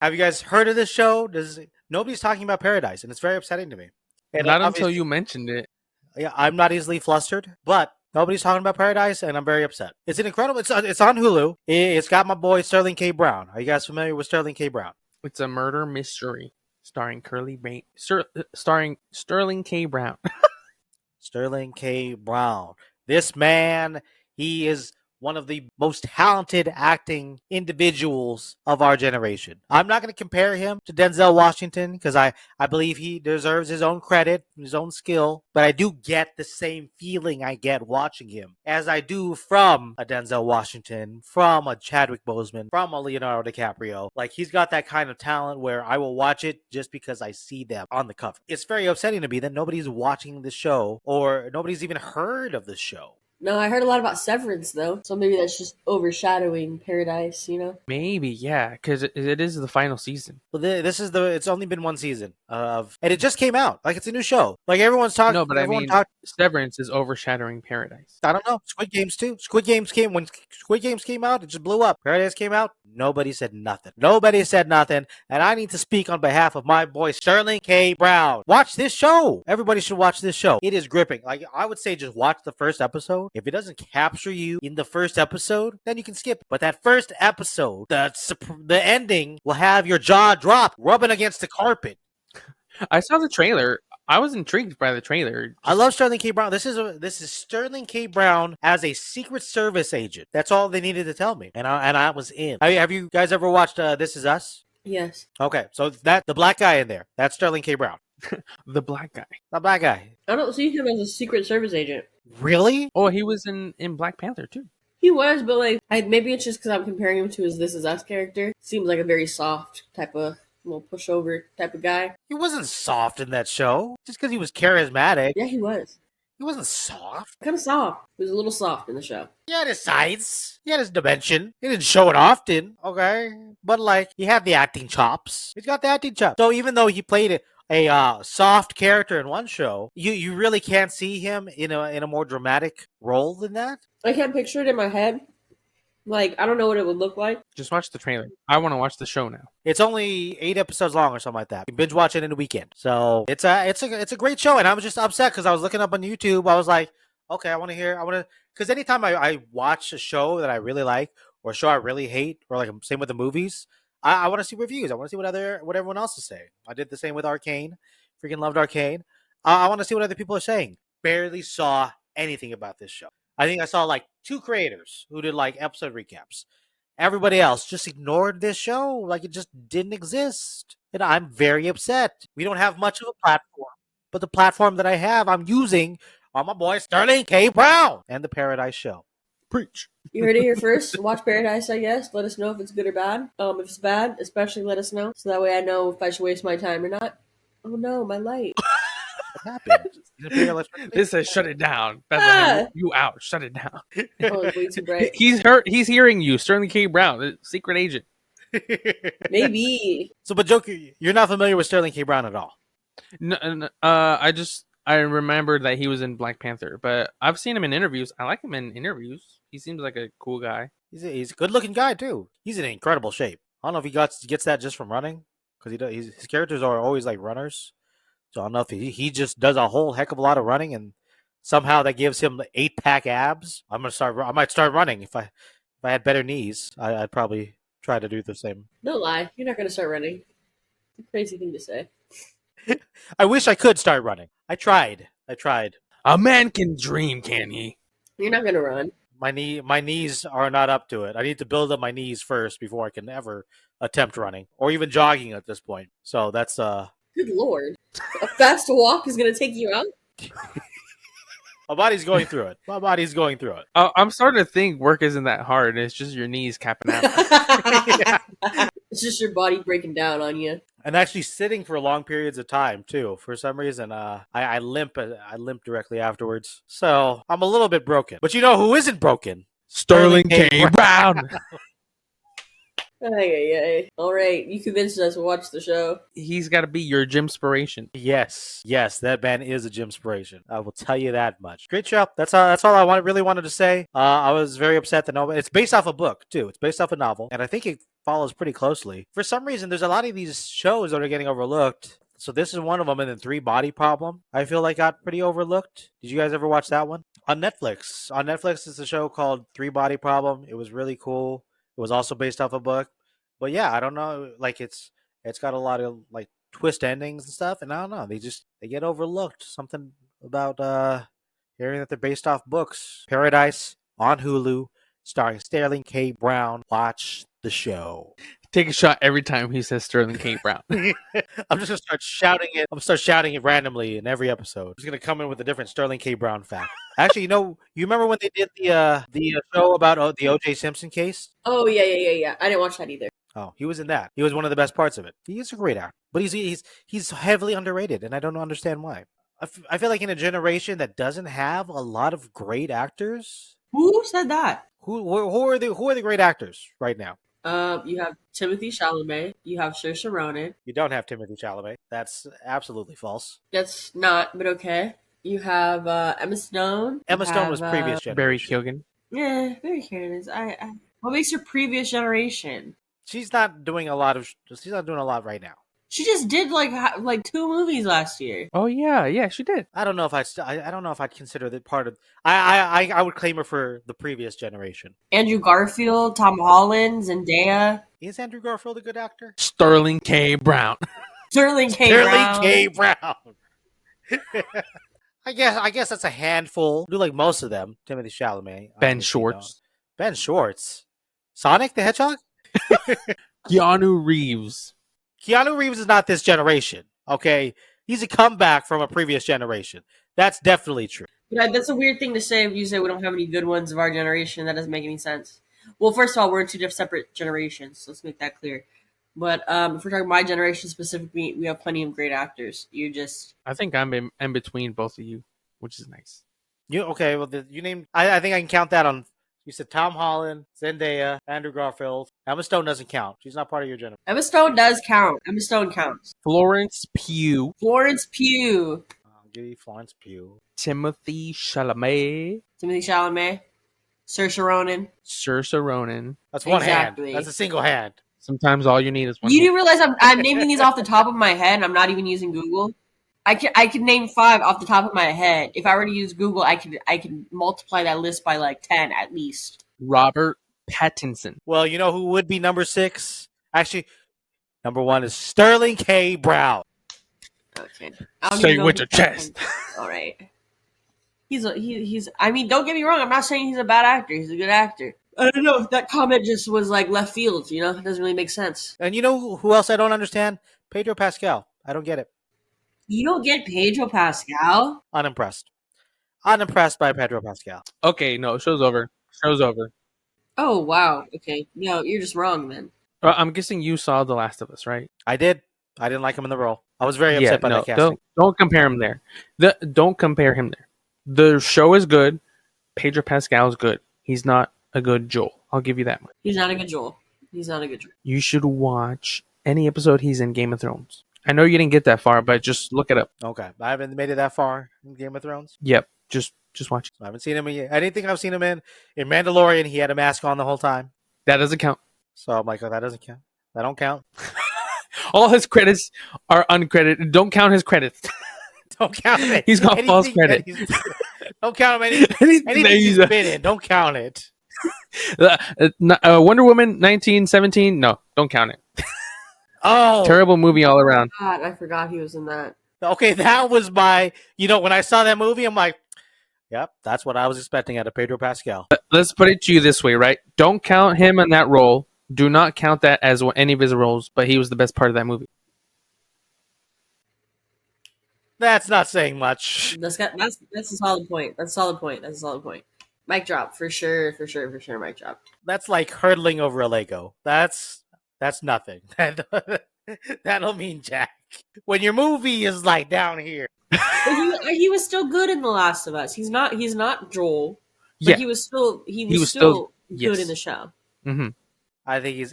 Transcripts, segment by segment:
Have you guys heard of this show? Nobody's talking about Paradise, and it's very upsetting to me. And Not until obviously, you mentioned it. yeah, I'm not easily flustered, but nobody's talking about Paradise, and I'm very upset. It's an incredible. It's on Hulu. It's got my boy Sterling K. Brown. Are you guys familiar with Sterling K. Brown? It's a murder mystery starring Sterling K. Brown. Sterling K. Brown. This man, he is one of the most talented acting individuals of our generation. I'm not going to compare him to Denzel Washington because I believe he deserves his own credit, his own skill, but I do get the same feeling I get watching him as I do from a Denzel Washington, from a Chadwick Boseman, from a Leonardo DiCaprio. Like, he's got that kind of talent where I will watch it just because I see them on the cover. It's very upsetting to me that nobody's watching the show or nobody's even heard of the show. No, I heard a lot about Severance though, so maybe that's just overshadowing Paradise. Maybe, yeah, because it is the final season. Well, it's only been one season and it just came out. Like, it's a new show. Like, everyone's talking. No, but I mean, Severance is overshadowing Paradise. I don't know. Squid Games too. When Squid Games came out, it just blew up. Paradise came out, nobody said nothing. Nobody said nothing, and I need to speak on behalf of my boy Sterling K. Brown. Watch this show. Everybody should watch this show. It is gripping. Like, I would say, just watch the first episode. If it doesn't capture you in the first episode, then you can skip. But that first episode, the ending will have your jaw drop, rubbing against the carpet. I saw the trailer. I was intrigued by the trailer. I love Sterling K. Brown. This is Sterling K. Brown as a Secret Service agent. That's all they needed to tell me, and I was in. Have you guys ever watched This Is Us? Yes. Okay, so the black guy in there, that's Sterling K. Brown. The black guy. The black guy. I don't see him as a Secret Service agent. Really? Oh, he was in Black Panther too. He was, but maybe it's just because I'm comparing him to his This Is Us character. Seems like a very soft type of little pushover type of guy. He wasn't soft in that show. Just because he was charismatic. Yeah, he was. He wasn't soft. Kind of soft. He was a little soft in the show. He had his sides. He had his dimension. He didn't show it often, okay? But, like, he had the acting chops. He's got the acting chops. So even though he played a soft character in one show, you really can't see him in a more dramatic role than that. I can't picture it in my head. Like, I don't know what it would look like. Just watch the trailer. I want to watch the show now. It's only 8 episodes long or something like that. You binge watch it in a weekend. So it's a great show, and I was just upset because I was looking up on YouTube. I was like, okay, because anytime I watch a show that I really like or a show I really hate, or like same with the movies, I want to see reviews. I want to see what everyone else is saying. I did the same with Arcane. Freaking loved Arcane. I want to see what other people are saying. Barely saw anything about this show. I think I saw like 2 creators who did like episode recaps. Everybody else just ignored this show like it just didn't exist. And I'm very upset. We don't have much of a platform. But the platform that I have, I'm using on my boy Sterling K. Brown and the Paradise Show. Preach. You heard it here first. Watch Paradise, I guess. Let us know if it's good or bad. If it's bad, especially let us know. So that way I know if I should waste my time or not. Oh no, my light. What happened? This says shut it down. You out. Shut it down. Oh, it's way too bright. He's hearing you. Sterling K. Brown, the secret agent. Maybe. So, but Joker, you're not familiar with Sterling K. Brown at all? No, I remembered that he was in Black Panther, but I've seen him in interviews. I like him in interviews. He seems like a cool guy. He's a good-looking guy too. He's in incredible shape. I don't know if he gets that just from running, because his characters are always like runners. So I don't know if he just does a whole heck of a lot of running, and somehow that gives him 8-pack abs. I might start running if I had better knees. I'd probably try to do the same. Don't lie. You're not going to start running. It's a crazy thing to say. I wish I could start running. I tried. A man can dream, can he? You're not going to run. My knees are not up to it. I need to build up my knees first before I can ever attempt running or even jogging at this point. So that's Good Lord. A fast walk is going to take you out? My body's going through it. I'm starting to think work isn't that hard. It's just your knees capping out. It's just your body breaking down on you. And actually sitting for long periods of time too. For some reason, I limp directly afterwards. So I'm a little bit broken. But you know who isn't broken? Sterling K. Brown. Ay. All right, you convinced us to watch the show. He's got to be your gym inspiration. Yes, that man is a gym inspiration. I will tell you that much. Great show. That's all I really wanted to say. I was very upset that it's based off a book too. It's based off a novel, and I think it follows pretty closely. For some reason, there's a lot of these shows that are getting overlooked. So this is one of them, and then Three Body Problem, I feel like got pretty overlooked. Did you guys ever watch that one? On Netflix. On Netflix, it's a show called Three Body Problem. It was really cool. It was also based off a book. But yeah, I don't know. Like it's got a lot of like twist endings and stuff, and I don't know. They get overlooked. Something about hearing that they're based off books. Paradise on Hulu, starring Sterling K. Brown. Watch the show. Take a shot every time he says Sterling K. Brown. I'm just gonna start shouting it. I'm gonna start shouting it randomly in every episode. I'm just gonna come in with a different Sterling K. Brown fact. Actually, you remember when they did the show about the O.J. Simpson case? Oh yeah. I didn't watch that either. Oh, he was in that. He was one of the best parts of it. He is a great actor, but he's heavily underrated, and I don't understand why. I feel like in a generation that doesn't have a lot of great actors. Who said that? Who are the great actors right now? You have Timothy Chalamet. You have Saoirse Ronan. You don't have Timothy Chalamet. That's absolutely false. That's not, but okay. You have Emma Stone. Emma Stone was previous Barry generation. Keoghan. Yeah, Barry Keoghan is. What makes her previous generation? She's not doing a lot right now. She just did like 2 movies last year. Oh yeah, she did. I don't know if I don't know if I'd consider that part of. I would claim her for the previous generation. Andrew Garfield, Tom Holland, Zendaya, Is Andrew Garfield a good actor? Sterling K. Brown. Sterling K. Sterling Brown. K. Brown. I guess that's a handful. I do like most of them. Timothy Chalamet, Ben obviously, Schwartz. Ben Schwartz, Sonic the Hedgehog. Keanu Reeves. Keanu Reeves is not this generation. Okay, he's a comeback from a previous generation. That's definitely true. But that's a weird thing to say if you say we don't have any good ones of our generation. That doesn't make any sense. Well, first of all, we're in 2 separate generations. So let's make that clear. But if we're talking my generation specifically, we have plenty of great actors. I think I'm in between both of you, which is nice. You okay? Well, you named. I think I can count that on. You said Tom Holland, Zendaya, Andrew Garfield. Emma Stone doesn't count. She's not part of your generation. Emma Stone does count. Emma Stone counts. Florence Pugh. Florence Pugh. I'll give you Florence Pugh. Timothy Chalamet. Timothy Chalamet. Saoirse Ronan. Saoirse Ronan. That's one Exactly. hand. That's a single hand. Sometimes all you need is one. You do realize I'm naming these off the top of my head. I'm not even using Google. I could name 5 off the top of my head. If I were to use Google, I could multiply that list by like 10 at least. Robert Pattinson. Well, you know who would be number 6? Actually, number 1 is Sterling K. Brown. Okay. Say with your chest. All right. He's. I mean, don't get me wrong. I'm not saying he's a bad actor. He's a good actor. I don't know. That comment just was like left field. You know, it doesn't really make sense. And you know who else I don't understand? Pedro Pascal. I don't get it. You don't get Pedro Pascal? Unimpressed. Unimpressed by Pedro Pascal. Okay, no, show's over. Show's over. Oh wow. Okay. No, you're just wrong then. I'm guessing you saw The Last of Us, right? I did. I didn't like him in the role. I was very upset by that casting. Don't compare him there. Don't compare him there. The show is good. Pedro Pascal is good. He's not a good Joel. I'll give you that much. He's not a good Joel. You should watch any episode he's in Game of Thrones. I know you didn't get that far, but just look it up. Okay. I haven't made it that far in Game of Thrones. Yep. Just watch it. I haven't seen him yet. Anything I've seen him in Mandalorian, he had a mask on the whole time. That doesn't count. So I'm like, oh, that doesn't count. That don't count. All his credits are uncredited. Don't count his credits. Don't count it. He's got false credit. Don't count him. Anything he's been in, don't count it. Wonder Woman 1917. No, don't count it. Oh, terrible movie all around. God, I forgot he was in that. Okay, that was my. When I saw that movie, I'm like, yep, that's what I was expecting out of Pedro Pascal. Let's put it to you this way, right? Don't count him in that role. Do not count that as any of his roles, but he was the best part of that movie. That's not saying much. That's a solid point. That's a solid point. Mic drop for sure. Mic drop. That's like hurdling over a Lego. That's nothing. That'll mean jack. When your movie is like down here. But he was still good in The Last of Us. He's not Joel. But Yeah. he was still yes. good in the show. Mm-hmm. I think he's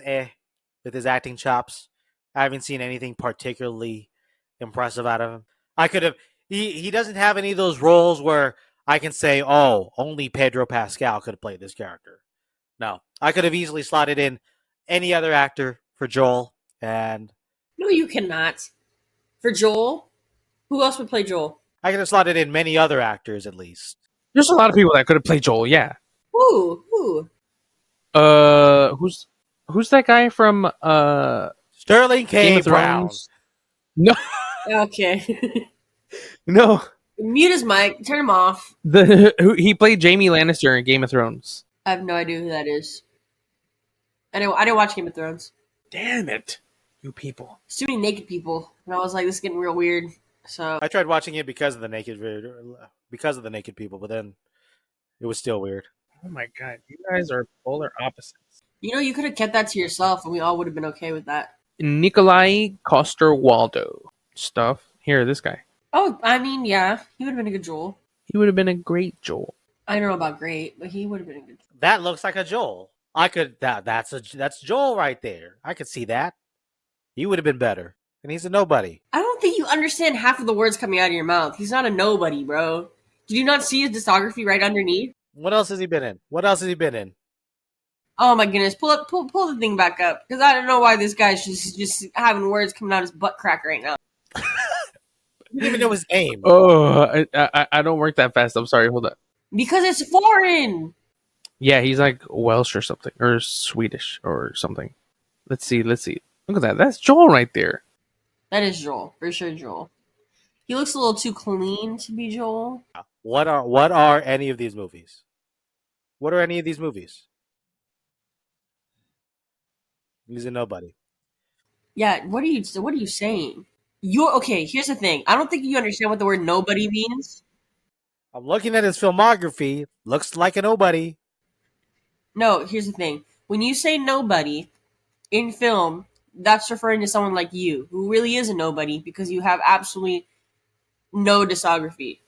with his acting chops. I haven't seen anything particularly impressive out of him. I could have. He doesn't have any of those roles where I can say, oh, only Pedro Pascal could have played this character. No, I could have easily slotted in any other actor for Joel, and No, you cannot. For Joel, who else would play Joel? I could have slotted in many other actors at least. There's a lot of people that could have played Joel. Yeah. Who? Who's that guy from Sterling Game K. of Brown. Thrones? No, Okay. no. Mute his mic. Turn him off. He played Jaime Lannister in Game of Thrones. I have no idea who that is. I didn't watch Game of Thrones. Damn it, you people. It's too many naked people, and I was like, this is getting real weird. So I tried watching it because of the naked people, but then it was still weird. Oh my god, you guys are polar opposites. you could have kept that to yourself, and we all would have been okay with that. Nikolai Coster-Waldau stuff. Here, this guy. Oh, I mean, yeah, he would have been a good Joel. He would have been a great Joel. I don't know about great, but he would have been a good Joel. That looks like a Joel. That's Joel right there. I could see that. He would have been better, and he's a nobody. I don't think you understand half of the words coming out of your mouth. He's not a nobody, bro. Did you not see his discography right underneath? What else has he been in? Oh my goodness, pull the thing back up, because I don't know why this guy's just having words coming out of his butt crack right now. I didn't even know his name. Oh, I don't work that fast. I'm sorry. Hold up. Because it's foreign. Yeah, he's like Welsh or something, or Swedish or something. Let's see. Look at that. That's Joel right there. That is Joel, for sure. Joel. He looks a little too clean to be Joel. What are any of these movies? What are any of these movies? He's a nobody. Yeah, what are you saying? You're okay. Here's the thing. I don't think you understand what the word nobody means. I'm looking at his filmography. Looks like a nobody. No, here's the thing. When you say nobody in film, that's referring to someone like you, who really is a nobody because you have absolutely no discography.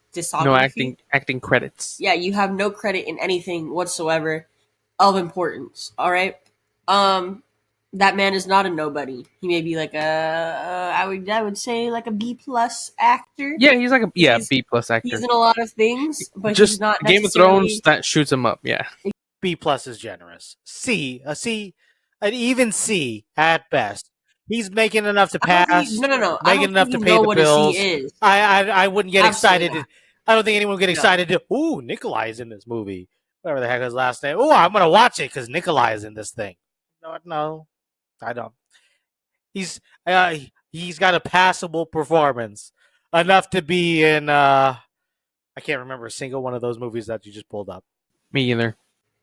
No acting credits. Yeah, you have no credit in anything whatsoever of importance. All right. That man is not a nobody. He may be like I would say like a B+ actor. Yeah, he's like a B+ actor. He's in a lot of things, but Just he's not Game of Thrones that shoots him up. Yeah. B+ is generous. An even C at best. He's making enough to pass. No. Making enough to pay the bills. Is. I wouldn't get Absolutely excited. not. I don't think anyone would get excited to. Ooh, Nikolai is in this movie. Whatever the heck his last name. Ooh, I'm gonna watch it because Nikolai is in this thing. No, I don't. He's got a passable performance enough to be in. I can't remember a single one of those movies that you just pulled up. Me either.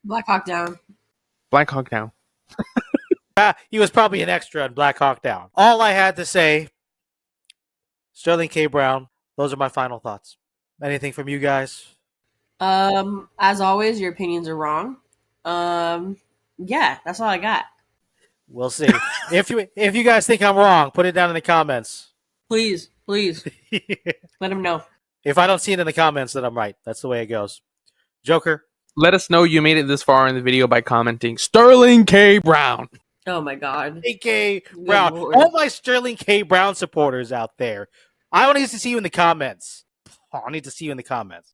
Black Hawk Down. Black Hawk Down. He was probably an extra in Black Hawk Down. All I had to say, Sterling K. Brown. Those are my final thoughts. Anything from you guys? As always, your opinions are wrong. Yeah, that's all I got. We'll see. if you guys think I'm wrong, put it down in the comments. Please, let him know. If I don't see it in the comments, then I'm right. That's the way it goes. Joker. Let us know you made it this far in the video by commenting Sterling K. Brown. Oh my god. K. Brown. Lord. All my Sterling K. Brown supporters out there. I need to see you in the comments. I need to see you in the comments.